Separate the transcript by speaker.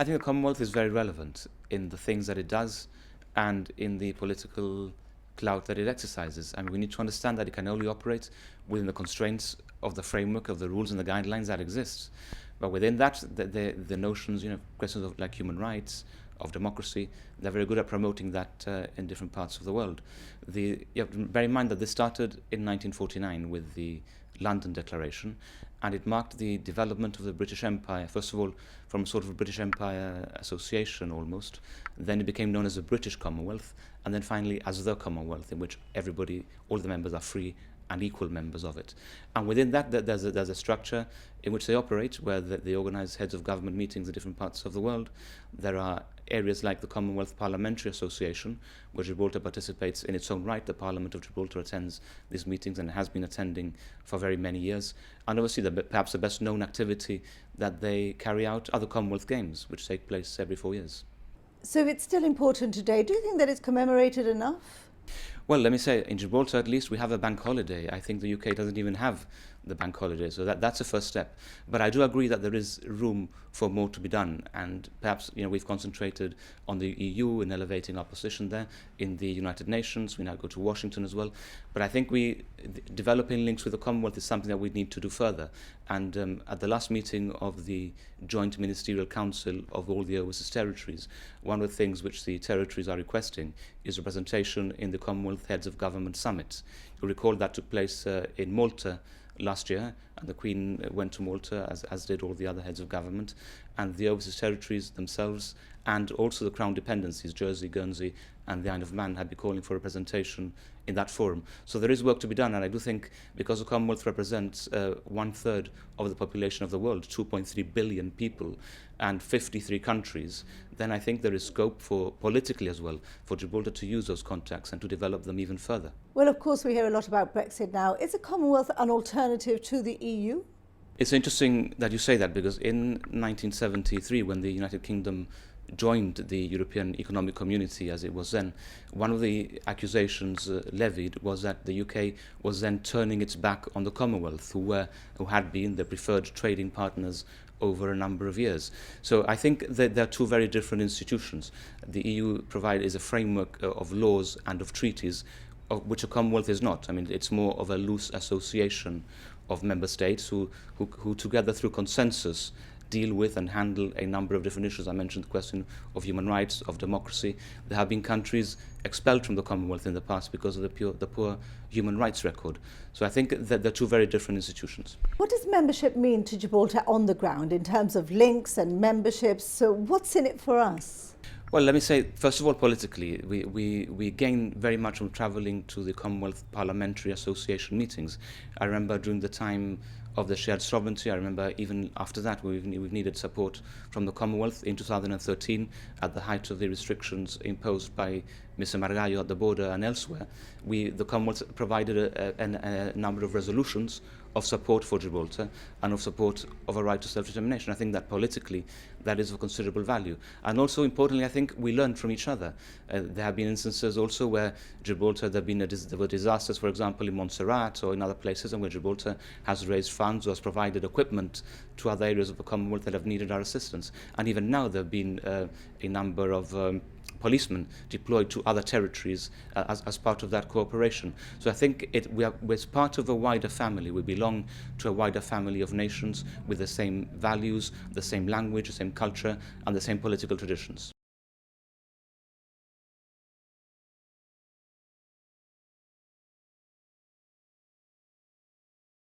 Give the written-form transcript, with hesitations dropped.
Speaker 1: I think the Commonwealth is very relevant in the things that it does and in the political clout that it exercises. I mean, we need to understand that it can only operate within the constraints of the framework of the rules and the guidelines that exist. But within that, the notions, questions of like human rights, of democracy, they're very good at promoting that in different parts of the world. You have to bear in mind that this started in 1949 with the London Declaration, and it marked the development of the British Empire, first of all from a sort of a British Empire association almost, then it became known as the British Commonwealth, and then finally as the Commonwealth, in which everybody, all the members are free and equal members of it. And within that, there's a structure in which they operate, where they organize heads of government meetings in different parts of the world. There are areas like the Commonwealth Parliamentary Association, where Gibraltar participates in its own right. The Parliament of Gibraltar attends these meetings and has been attending for very many years. And obviously, perhaps the best known activity that they carry out are the Commonwealth Games, which take place every 4 years.
Speaker 2: So it's still important today. Do you think that it's commemorated enough?
Speaker 1: Well, let me say, in Gibraltar at least, we have a bank holiday. I think the UK doesn't even have the bank holiday, so that's a first step. But I do agree that there is room for more to be done, and perhaps we've concentrated on the EU in elevating our position there, in the United Nations. We now go to Washington as well. But I think developing links with the Commonwealth is something that we need to do further. And at the last meeting of the Joint Ministerial Council of all the overseas territories, one of the things which the territories are requesting is representation in the Commonwealth Heads of Government Summit. You'll recall that took place in Malta last year, and the Queen went to Malta, as did all the other heads of government, and the overseas territories themselves, and also the Crown dependencies, Jersey, Guernsey, and the Isle of Man, had been calling for representation in that forum. So there is work to be done, and I do think because the Commonwealth represents 1/3 of the population of the world, 2.3 billion people, and 53 countries, then I think there is scope for, politically as well, for Gibraltar to use those contacts and to develop them even further.
Speaker 2: Well, of course, we hear a lot about Brexit now. Is the Commonwealth an alternative to the EU?
Speaker 1: It's interesting that you say that, because in 1973, when the United Kingdom joined the European Economic Community, as it was then, one of the accusations levied was that the UK was then turning its back on the Commonwealth, who had been the preferred trading partners over a number of years. So I think that there are two very different institutions. The EU is a framework of laws and of treaties, of which a Commonwealth is not. I mean, it's more of a loose association of member states who together, through consensus, deal with and handle a number of different issues. I mentioned the question of human rights, of democracy. There have been countries expelled from the Commonwealth in the past because of the poor human rights record. So I think that they're two very different institutions.
Speaker 2: What does membership mean to Gibraltar on the ground in terms of links and memberships? So what's in it for us?
Speaker 1: Well, let me say, first of all, politically, we gain very much from travelling to the Commonwealth Parliamentary Association meetings. I remember during the time of the shared sovereignty, I remember even after that, we've needed support from the Commonwealth. In 2013, at the height of the restrictions imposed by Mr. Margallo at the border and elsewhere, the Commonwealth provided a number of resolutions of support for Gibraltar and of support of a right to self-determination. I think that politically that is of considerable value. And also importantly, I think we learn from each other. There have been instances also where Gibraltar, there were disasters, for example, in Montserrat or in other places, and where Gibraltar has raised funds or has provided equipment to other areas of the Commonwealth that have needed our assistance. And even now there have been a number of policemen deployed to other territories as part of that cooperation. So I think we're part of a wider family. We belong to a wider family of nations with the same values, the same language, the same culture, and the same political traditions.